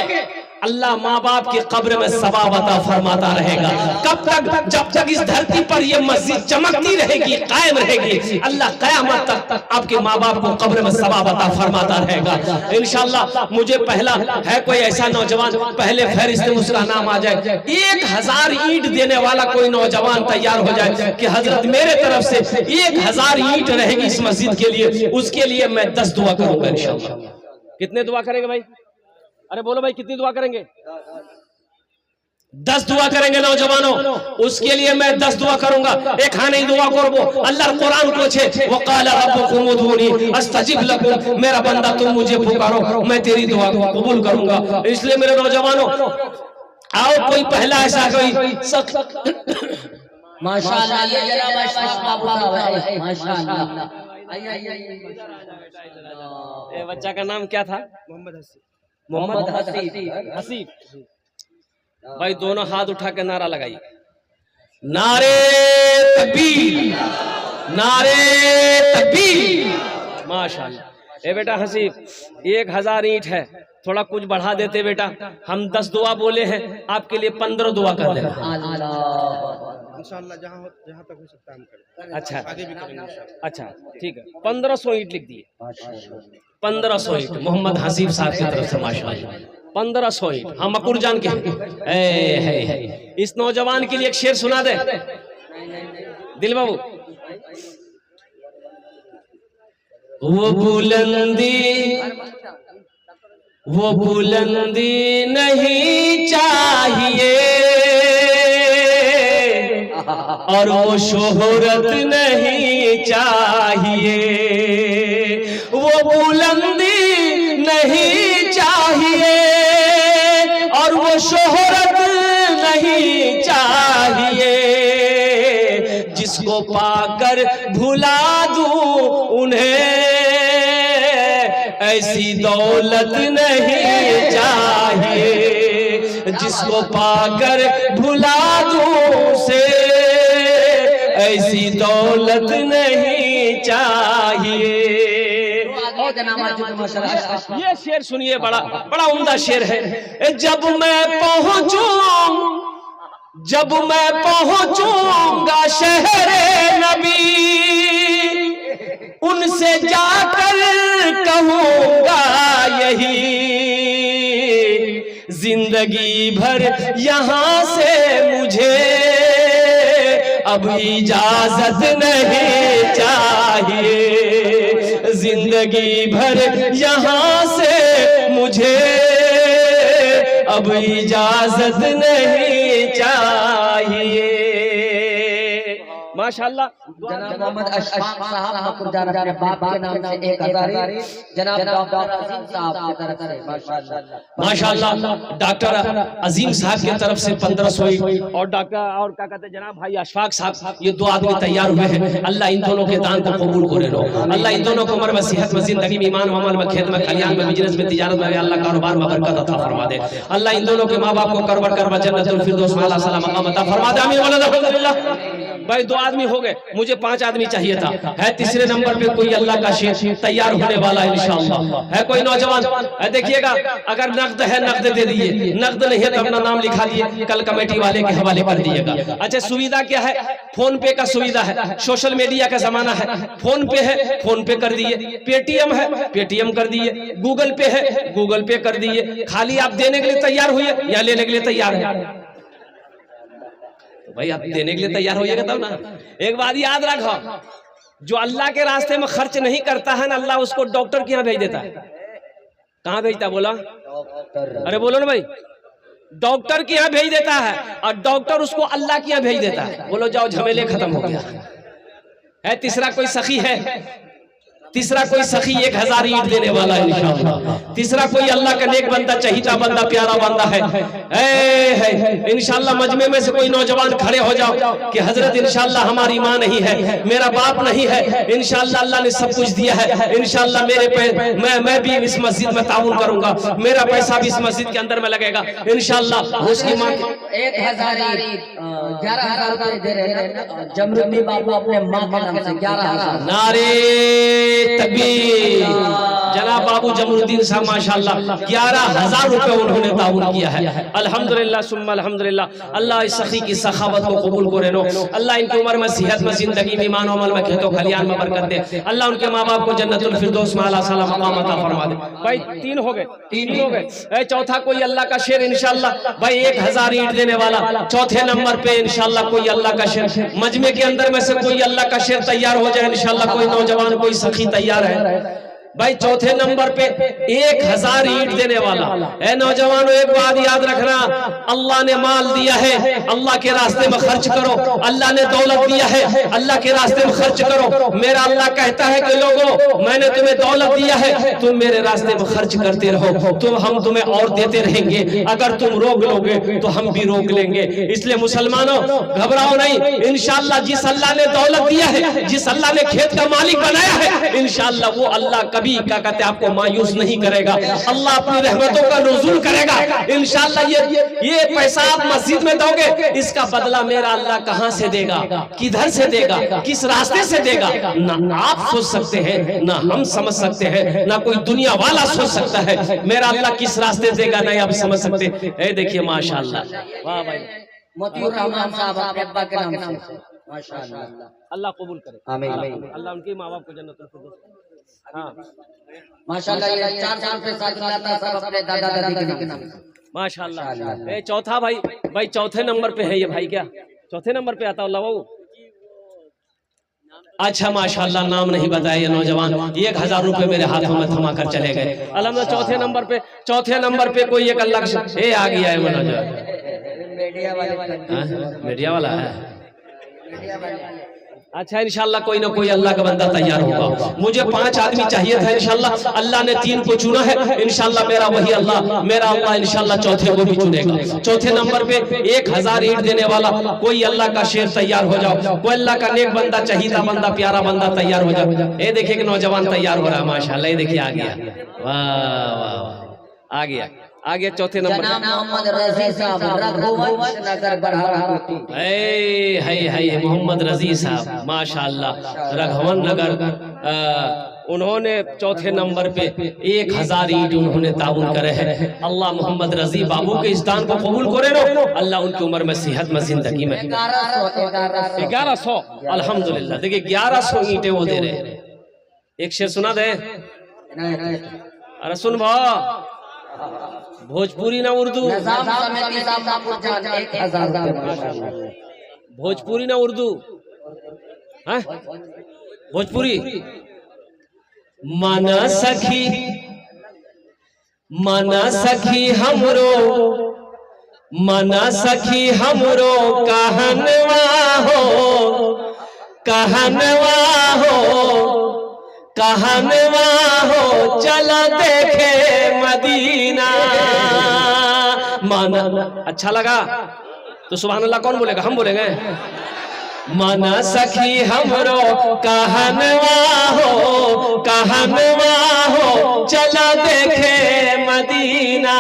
अल्लाह माँ बाप की कब्र में सवाब अता फरमाता रहेगा। कब तक? जब तक इस धरती पर ये मस्जिद चमकती रहेगी, कायम रहेगी, अल्लाह कयामत तक आपके माँ बाप को कब्र में सवाब अता फरमाता रहेगा इंशाअल्लाह। मुझे पहला है कोई ऐसा नौजवान, पहले फहरिस्त में उसका नाम आ जाए, 1000 ईंट देने वाला कोई नौजवान तैयार हो जाए कि हजरत मेरे तरफ से 1000 ईंट रहेगी इस मस्जिद के लिए, उसके लिए मैं 10 दुआ करूंगा इंशाअल्लाह। कितने दुआ करेंगे भाई? अरे बोलो भाई, कितनी दुआ करेंगे? 10 दुआ करेंगे नौजवानों, उसके लिए मैं 10 दुआ करूंगा। एक हाँ नहीं दुआ करबो। अल्लाह कुरान को छे वो काला रब्बुकुम उदूनी अस्तजिब लकुम, मेरा बंदा तुम मुझे पुकारो मैं तेरी दुआ को कबूल करूंगा। इसलिए मेरे नौजवानों आओ, कोई पहला ऐसा कोई माशाअल्लाह, ये जनाब अशफाक बाबू साहब है, माशाअल्लाह। ये बच्चा का नाम क्या था? मोहम्मद हसीब। भाई दोनों हाथ उठा के नारा लगाइए, नारे तकबीर, नारे तकबीर। माशाअल्लाह। ए बेटा हसीब, 1000 ईंट है, थोड़ा कुछ बढ़ा देते बेटा। हम 10 दुआ बोले हैं, आपके लिए 15 दुआ कर देना इंशाअल्लाह। जहाँ तक हो सकता है हम करें। अच्छा आगे भी करेंगे इंशाअल्लाह। अच्छा ठीक है। 1500 ईंट लिख दिए, 1500 ईंट मोहम्मद हसीब साहब की तरफ से माशाअल्लाह। 1500 ईंट। हम मकुर जान के है। इस नौजवान के लिए एक शेर सुना दे दिल बाबू। वो बुलंदी नहीं चाहिए और वो शोहरत नहीं चाहिए, वो बुलंदी नहीं चाहिए और वो शोहरत नहीं चाहिए, जिसको पाकर भुला दूं उन्हें ऐसी दौलत नहीं चाहिए, जिसको पाकर भुला दूं से ऐसी दौलत नहीं चाहिए। ये शेर सुनिए, बड़ा बड़ा उम्दा शेर है। जब मैं पहुंचूंगा शहरे नबी, उनसे जाकर कहूंगा यही, जिंदगी भर यहाँ से मुझे अब इजाजत नहीं चाहिए, जिंदगी भर यहाँ से मुझे अब इजाजत नहीं चाहिए। माशाअल्लाह। जनाब मोहम्मद अशफाक साहब मकुरदार अपने बाप के नाम से 1000, जनाब डॉक्टर अजीम साहब की तरफ से माशाअल्लाह डॉक्टर अजीम साहब की तरफ से 1500 और डॉक्टर और क्या कहते हैं जनाब भाई अशफाक साहब, ये 2 आदमी तैयार हुए हैं। अल्लाह इन दोनों के दान को कबूल करे लो। अल्लाह इन दोनों को उम्र में, सेहत में, जिंदगी में, ईमान में, अमल में, खेत में, कल्याण में, बिजनेस में, तिजारत में, अल्लाह कारोबार में बरकत अता फरमा दे। अल्लाह इन दोनों के माँ बाप को करबर करबर जन्नतुल फिरदौस में अल्लाह सलाम मकाम अता फरमा दे। आमीन वल्लाह अल्हम्दुलिल्लाह। भाई 2 आदमी हो गए, मुझे 5 आदमी चाहिए था। है तीसरे नंबर पे कोई अल्लाह का शेर तैयार होने वाला इंशाअल्लाह। है कोई नौजवान? देखिएगा, अगर नकद है नकद दे दिए, नकद नहीं है तो अपना नाम लिखा दिए, कल कमेटी वाले के हवाले कर दिएगा। अच्छा सुविधा क्या है? फोन पे का सुविधा है, सोशल मीडिया का जमाना है, फोन पे है फोन पे कर दिए, पेटीएम है पेटीएम कर दिए, गूगल पे है गूगल पे कर दिए। खाली आप देने के लिए तैयार हुए या लेने के लिए तैयार है? तो भाई आप देने के लिए तैयार होइएगा तब ना। एक बात याद रखो, जो अल्लाह के रास्ते में खर्च नहीं करता है ना, अल्लाह उसको डॉक्टर के यहाँ भेज देता है। कहाँ भेजता है बोला? अरे बोलो ना भाई, डॉक्टर के यहाँ भेज देता है और डॉक्टर उसको अल्लाह के यहाँ भेज देता है। बोलो जाओ झमेले खत्म हो गया। है तीसरा कोई सखी है? तीसरा कोई सखी 1000 ईंट देने वाला है इंशाअल्लाह। तीसरा कोई अल्लाह का नेक बंदा, चहीता बंदा, प्यारा बंदा है इंशाअल्लाह। मजमे में से कोई नौजवान खड़े हो जाओ कि हजरत इंशाअल्लाह हमारी माँ नहीं है, मेरा बाप नहीं है, इंशाअल्लाह अल्लाह ने सब कुछ दिया है, इंशाअल्लाह मैं भी इस मस्जिद में ताउन करूंगा, मेरा पैसा भी इस मस्जिद के अंदर में लगेगा इंशाअल्लाह। उसकी माँ 11,000 रुपए दे रहे हैं जमरुद्दीन बाबू अपने माँ के नाम से 11,000। नारे तकबीर। जनाब बाबू जमरुद्दीन साहब माशाअल्लाह 11,000 रुपए उन्होंने ताउन किया है। अल्हम्दुलिल्लाह सुम्मा अल्हम्दुलिल्लाह। अल्लाह इस सखी की सखावत को कबूल करे नो। अल्लाह इनकी उम्र में, सेहत में, जिंदगी में, ईमान अमल में, खेतों खलियान में बरकत दे। अल्लाह उनके माँ बाप को जन्नतुल फिरदौस में आला साला मकाम अता फरमा दे। भाई 3 हो गए, 3 हो गए। चौथा कोई अल्लाह का शेर इंशाअल्लाह भाई 1000 ईंट देने वाला। चौथे नंबर पे इंशाअल्लाह कोई अल्लाह का शेर, मजमे के अंदर में से कोई अल्लाह का शेर तैयार हो जाए इंशाअल्लाह। कोई नौजवान, कोई सखी तैयार है भाई। चौथे नंबर पे 1000 ईंट देने वाला। ए नौजवानों, एक बात याद रखना, अल्लाह ने माल दिया है, अल्लाह के रास्ते में खर्च करो। अल्लाह ने दौलत दिया है, अल्लाह के रास्ते में खर्च करो। मेरा अल्लाह कहता है कि लोगों, मैंने तुम्हें दौलत दिया है, तुम मेरे रास्ते में खर्च करते रहो, हम तुम्हें और देते रहेंगे। अगर तुम रोक लोगे तो हम भी रोक लेंगे। इसलिए मुसलमानों घबराओ नहीं, इंशाअल्लाह जिस अल्लाह ने दौलत दिया है, जिस अल्लाह ने खेत का मालिक बनाया है, इंशाअल्लाह वो अल्लाह क्या कहते हैं आपको मायूस नहीं करेगा। अल्लाह अपनी रहमतों का नुज़ूल करेगा इंशाअल्लाह। ये पैसा आप मस्जिद में दोगे, इसका बदला मेरा अल्लाह कहां से देगा, किधर से देगा, किस रास्ते से देगा, ना आप सोच सकते हैं, ना हम समझ सकते हैं, ना कोई दुनिया वाला सोच सकता है। मेरा अल्लाह किस रास्ते देगा नहीं आप समझ सकते। ए देखिए माशाअल्लाह, वाह भाई। मोतियुर रहमान साहब अपने अब्बा के नाम से माशाअल्लाह। अल्लाह कबूल करे, आमीन। अल्लाह उनके माँ बाप को जन्नत में। हाँ माशाअल्लाह, ये 4 साल पे साथ लाता सब अपने दादा दादी के नाम से माशाअल्लाह। ए चौथा भाई चौथे नंबर पे है ये भाई, क्या चौथे नंबर पे आता अल्लाह बाबू? अच्छा माशाअल्लाह, नाम नहीं बताया ये नौजवान। 1000 रुपए मेरे हाथों में थमा कर चले गए अल्हम्दुलिल्लाह। चौथे नंबर पे कोई एक अल्लाह का आ गया है मीडिया वाला है। अच्छा इंशाअल्लाह कोई ना कोई अल्लाह का बंदा तैयार होगा। मुझे 5 आदमी चाहिए था इंशाअल्लाह, अल्लाह ने 3 को चुना है इंशाअल्लाह। मेरा अल्लाह इंशाअल्लाह चौथे को भी चुनेगा। चौथे नंबर पे 1000 ईंट देने वाला कोई अल्लाह का शेर तैयार हो जाओ, कोई अल्लाह का नेक बंदा, चहीता बंदा, प्यारा बंदा तैयार हो जाओ। ये देखिए कि नौजवान तैयार हो रहा है माशाअल्लाह। ये देखिए आ गया, वाह वाह, आ गया चौथे नंबर पे मोहम्मद रजी साहब रघुवंश नगर बरहारा। है मोहम्मद रजी साहब माशाअल्लाह, रघुवन नगर। उन्होंने चौथे नंबर पे 1000 ईंट उन्होंने ताउन करे हैं। अल्लाह मोहम्मद रजी बाबू के इस दान को कबूल करे नो। अल्लाह उनकी उम्र में, सेहत में, जिंदगी में 1100 अल्हम्दुलिल्लाह। देखिए 1100 ईंटें वो दे रहे हैं। एक शेर सुना दे, अरे सुन भाव, भोजपुरी ना उर्दू, भोजपुरी ना उर्दू, भोजपुरी। मना सखी हमरो, मना सखी हमरो कहनवा हो चला देखे मदीना। माना अच्छा लगा तो सुभान अल्लाह कौन बोलेगा? हम बोलेंगे। मना सखी हमरो कहनवा हो चला देखे मदीना।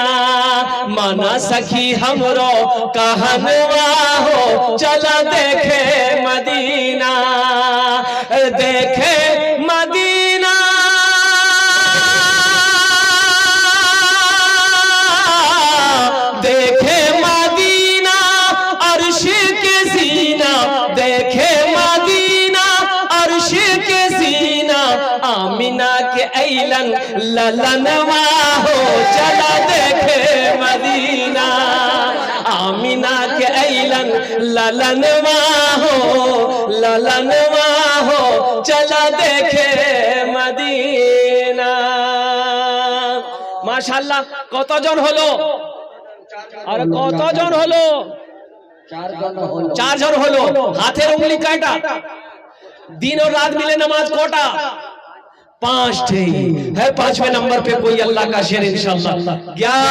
मना सखी हमरो कहनवा हो चला देखे मदीना। देखे मदीना, देखे मदीना अर्श के सीना, देखे मदीना अर्श के सीना। आमिना के ऐलन ललनवा हो चला देखे मदीना। आमिना के ऐलन ललनवा हो चला देखे मदीना। माशाअल्लाह কতজন হলো? আর কতজন হলো? 4 জন হলো। হাতের উंगली কয়টা? दिन और रात मिले नमाज कोटा 5 थे है 5वें नंबर पे कोई अल्लाह का शेर इंशाअल्लाह 11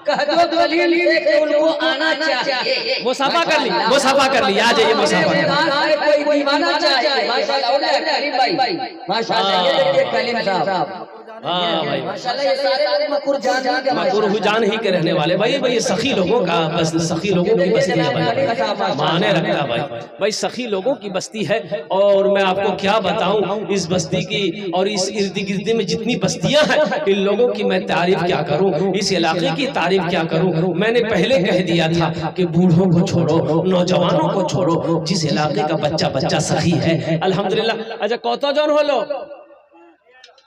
कह दो दलील से कि उनको आना चाहिए। मुसाफा कर ली आ जाइए मुसाफा कर कोई दीवाना चाहिए। माशाल्लाह करीम भाई, माशाल्लाह ये देखिए कलीम साहब, हाँ भाई माशाल्लाह ये सारे लोग मकुर जान ही के रहने वाले भाई। ये सखी लोगों का बस, सखी लोगों की बस्ती है भाई, माने रखता भाई सखी लोगों की बस्ती है। और मैं आपको क्या बताऊं इस बस्ती की और इस इर्द गिर्द में जितनी बस्तियां हैं इन लोगों की मैं तारीफ क्या करूं, इस इलाके की तारीफ क्या करूं। मैंने पहले कह दिया था कि बूढ़ों को छोड़ो, नौजवानों को छोड़ो, जिस इलाके का बच्चा सखी है अल्हम्दुलिल्लाह। अच्छा कौतो जन होलो,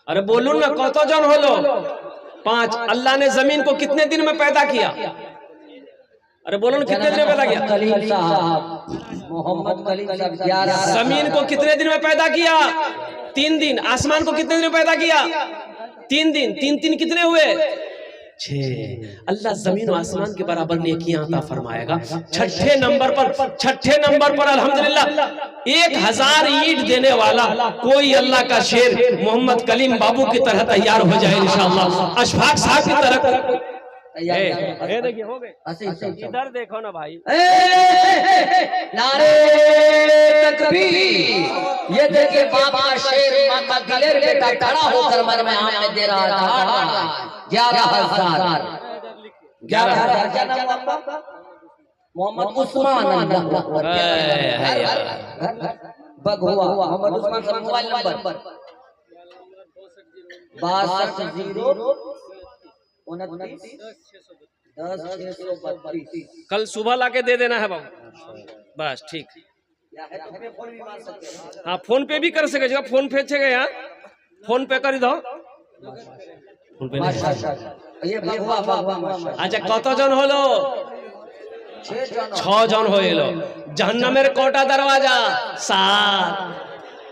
अरे बोलू ना कौतो जन होलो 5। अल्लाह ने जमीन को कितने दिन में पैदा किया? अरे बोलो ना कितने दिन में पैदा किया? कलीम साहब, मोहम्मद कलीम साहब 11। जमीन को कितने दिन में पैदा किया? 3 दिन। आसमान को कितने दिन में पैदा किया? 3 दिन। 3 कितने हुए? 6। अल्लाह जमीन और आसमान के बराबर नेकियां अता फरमाएगा। छठे नंबर पर अल्हम्दुलिल्लाह 1000 ईंट देने वाला कोई अल्लाह का शेर मोहम्मद कलीम बाबू की तरह तैयार हो जाए इंशाअल्लाह, अशफाक साहब की तरह। देखिए हो गए, इधर देखो ना भाई, नारे तकबीर। ये देखिए बाबा शेर मामा दिलेर बेटा खड़ा होकर मन में आने दे रहा था 11,000 मोहम्मद उस्मान बगुआ मोहम्मद उस्मान का मोबाइल नंबर 62 कल सुबह लाके दे देना है बाबू, बस ठीक। हाँ फोन पे भी कर सके, फोन पे छे यहाँ फोन पे कर दो। अच्छा कत जन हलो? 6 जन हो जहन्नमेर कोटा दरवाजा 7।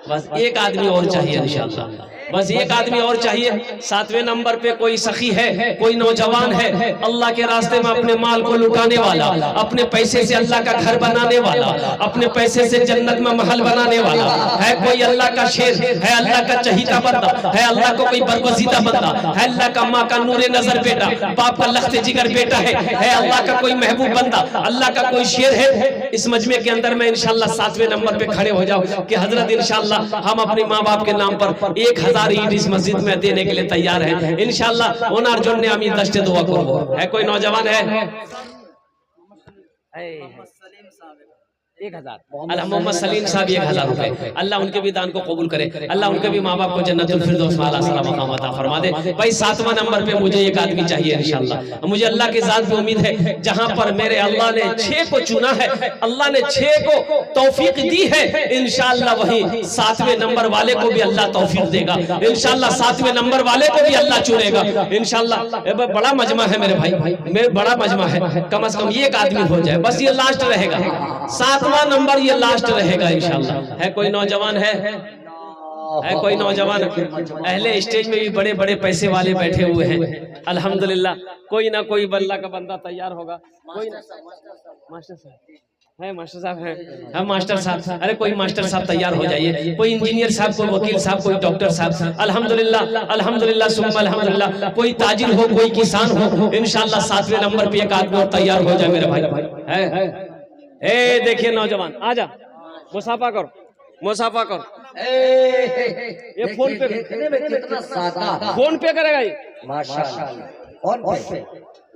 बस एक आदमी और चाहिए इंशाअल्लाह, बस एक आदमी और चाहिए। 7वें नंबर पे कोई सखी है, कोई नौजवान है अल्लाह के रास्ते में अपने माल को लुटाने वाला, अपने पैसे से अल्लाह का घर बनाने वाला, अपने पैसे से जन्नत में महल बनाने वाला है। कोई अल्लाह का शेर है, अल्लाह का चहीता बंदा है, अल्लाह को कोई बरगज़ीदा बंदा है, अल्लाह का माँ का नूरे नजर बेटा, बाप का लख्ते जिगर बेटा है अल्लाह का कोई महबूब बंदा, अल्लाह का कोई शेर है। इस मजमे के अंदर में इंशाअल्लाह 7वें नंबर पे खड़े हो जाओ कि हजरत इंशाअल्लाह हम अपने माँ बाप के नाम पर 1000 ईंट इस मस्जिद में देने के लिए तैयार है इंशाअल्लाह। ओनार जोड़ने आमी दस्ते दुआ करबो। है कोई नौजवान है? 1000 मोहम्मद सलीम साहब 1000 रुपए। अल्लाह उनके भी दान को कबूल करे, अल्लाह उनके भी माँ बाप को जन्नतुल फिरदौस में आला मकाम अता फरमा दे। भाई 7वां नंबर पे मुझे एक आदमी चाहिए इंशाअल्लाह। मुझे अल्लाह की जात पे उम्मीद है जहां पर मेरे अल्लाह ने 6 को चुना है, अल्लाह ने 6 को तौफीक दी है इंशाअल्लाह, वही 7वें नंबर वाले को भी अल्लाह तौफीक देगा इंशाअल्लाह। 7वें नंबर वाले को भी अल्लाह चुनेगा इंशाअल्लाह। बड़ा मजमा है मेरे भाई, मेरे बड़ा मजमा है, कम से कम एक आदमी हो जाए बस, ये लास्ट रहेगा। 7वां नंबर ये लास्ट रहेगा इंशाअल्लाह। है कोई नौजवान है कोई नौजवान? अहले स्टेज में भी बड़े बड़े पैसे वाले बैठे हुए हैं अल्हम्दुलिल्लाह। कोई ना कोई अल्लाह का बंदा तैयार होगा। कोई मास्टर साहब है, मास्टर साहब है, हाँ मास्टर साहब। अरे कोई मास्टर साहब तैयार हो जाइए, कोई इंजीनियर साहब, कोई वकील साहब, कोई डॉक्टर साहब। अल्हम्दुलिल्लाह अल्हम्दुलिल्लाह सुम्मा अल्हम्दुलिल्लाह। कोई ताजिर हो, कोई किसान हो इंशाअल्लाह। 7वें नंबर पे एक आदमी और तैयार हो जाए मेरे भाई। है ए देखिए नौजवान आजा, मुसाफा करो, मुसाफा करो। ये फोन पे कितना सादा, फोन पे करेगा ये माशाल्लाह। फोन पे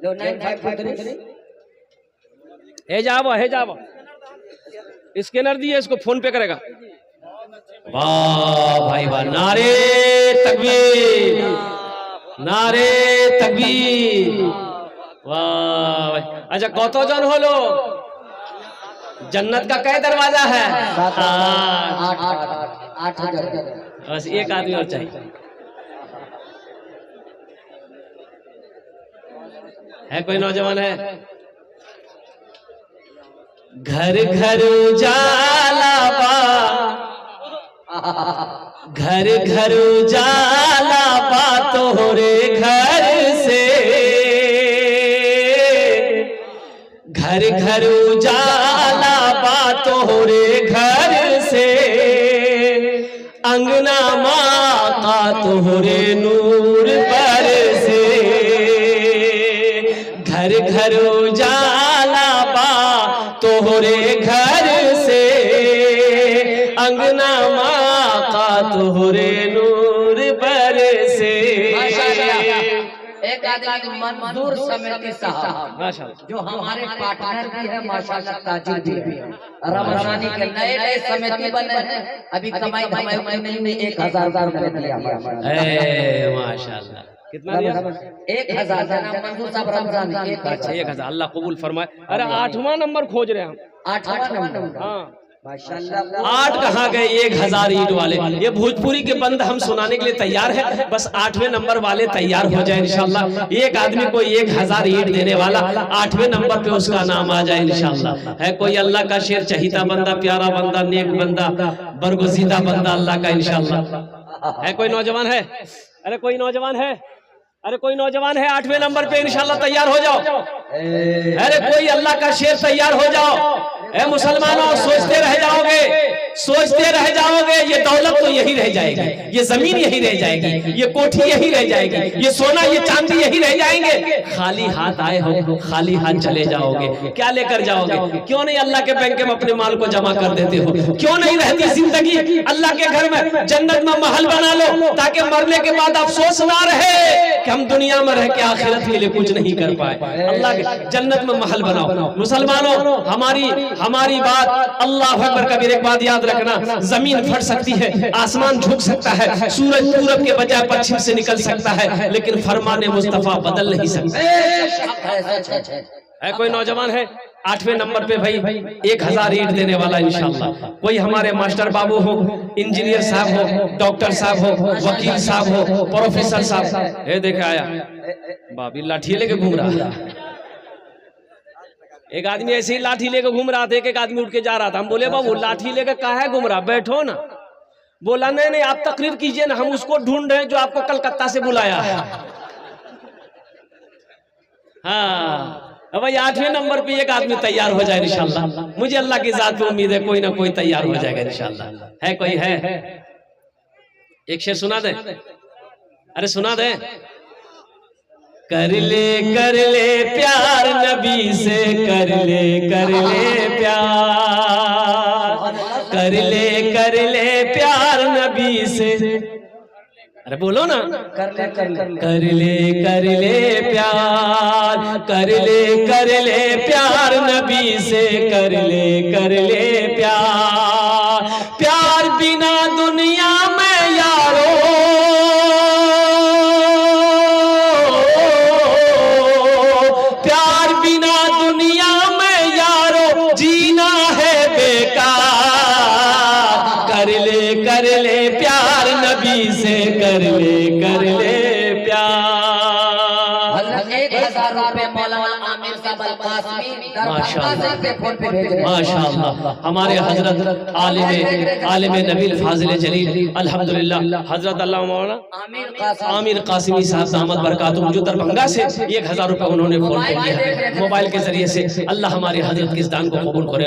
लो 9523 हे जाओ स्कैनर दिए, इसको फोन पे करेगा। वाह भाई वाह, नारे तकबीर, नारे तकबीर, वाह भाई। अच्छा कत जन हलो? जन्नत का कै दरवाजा है? 8 बस एक आदमी और चाहिए। है कोई नौजवान है? घर घर उजाला बा, घर घर उजाला बा तोरे घर से, घर घर उजाला बा तोरे घर से। तोहरे नूर बरसे, घर घर उजाला बा तोहरे घर से, अंगना माँ का तोहरे नूर बरसे। एक आदमी मंजूर समिति साहब माशाल्लाह, जो हमारे पार्टनर भी है माशाल्लाह, ताजिर भी है, रमजानी के नए नए समिति बने हैं, अभी कमाई धमाई नहीं 1000 रुपये दिया माशाल्लाह। कितना दिया? 1000 जनाब मंजूर साहब रमजानी। अच्छा 1000, अल्लाह कबूल फरमाए। अरे 8वां नंबर खोज रहे हैं हम। 8वां नंबर। हाँ माशाल्लाह। 8 कहाँ गए? 1000 ईंट वाले। ये भोजपुरी के बंद हम सुनाने के लिए तैयार है, बस 8वें नंबर वाले तैयार हो जाए इंशाल्लाह। एक आदमी को 1000 ईंट देने वाला 8वें नंबर पे उसका नाम आ जाए इंशाल्लाह। है कोई अल्लाह का शेर चहीता बंदा, प्यारा बंदा, नेक बंदा, बरगुज़ीदा बंदा अल्लाह का इंशाल्लाह। है कोई नौजवान है? अरे कोई नौजवान है? अरे कोई नौजवान है? 8वें नंबर पे इंशाल्लाह तैयार हो जाओ। अरे कोई अल्लाह का शेर तैयार हो जाओ। ए मुसलमानों, सोचते रह जाओगे, सोचते रह जाओगे, ये दौलत तो यही रह जाएगी, ये जमीन यही रह जाएगी, ये कोठी यही रह जाएगी, ये सोना ये चांदी यही रह जाएंगे। खाली हाथ आए हो, खाली हाथ चले जाओगे। क्या लेकर जाओगे? क्यों नहीं अल्लाह के बैंक में अपने माल को जमा कर देते हो? क्यों नहीं रहती जिंदगी अल्लाह के घर में? जन्नत में महल बना लो ताकि मरने के बाद अफसोस ना रहे कि हम दुनिया में रह के आखिरत के लिए कुछ नहीं कर पाए। अल्लाह के जन्नत में महल बनाओ। मुसलमानों, हमारी बात अल्लाह अकबर कबीर। एक बात याद रखना, जमीन फट सकती है, आसमान झुक सकता है, सूरज पूरब के बजाय पश्चिम से निकल सकता है, लेकिन फरमाने मुस्तफा बदल नहीं सकता। है कोई नौजवान है? 8वें नंबर पे भाई 1000 ईंट देने वाला इंशाल्लाह। कोई हमारे मास्टर बाबू हो, इंजीनियर साहब हो, डॉक्टर साहब हो, वकील साहब हो, प्रोफेसर साहब। ये देखे आया बाबी लाठी लेके घूम रहा है। एक आदमी ऐसे ही लाठी लेके घूम रहा था, एक आदमी उठ के जा रहा था। हम बोले बाबू लाठी लेके काहे घूम रहा, बैठो ना। बोला नहीं नहीं आप तकरीर कीजिए ना, हम उसको ढूंढ रहे हैं जो आपको कलकत्ता से बुलाया है। हाँ भाई 8वें नंबर पे एक आदमी तैयार हो जाए इंशाल्लाह। मुझे अल्लाह की जात पे उम्मीद है कोई ना कोई तैयार हो जाएगा इंशाल्लाह। है कोई? है एक शेर सुना दे। अरे सुना दे। कर ले प्यार नबी से, कर ले प्यार, कर ले प्यार नबी से। अरे बोलो ना। कर ले प्यार, कर ले प्यार नबी से, कर ले प्यार। प्यार बिना दुनिया में यारो, प्यार बिना दुनिया में यारो जीना है बेकार। कर ले प्यार नबी से, कर ले प्यार। 1000 रुपए मौलाना आमिर साहब माशाअल्लाह। हमारे हजरत आलिम नबील फाजिल जलील अल्हम्दुलिल्लाह हजरत अल्लाह मौलाना आमिर कासिमी साहब दामद बरकातुहू जो दरभंगा से 1000 रुपए उन्होंने फोन पे दिया मोबाइल के जरिए से। अल्लाह हमारे हजरत के इस दान को कबूल करे।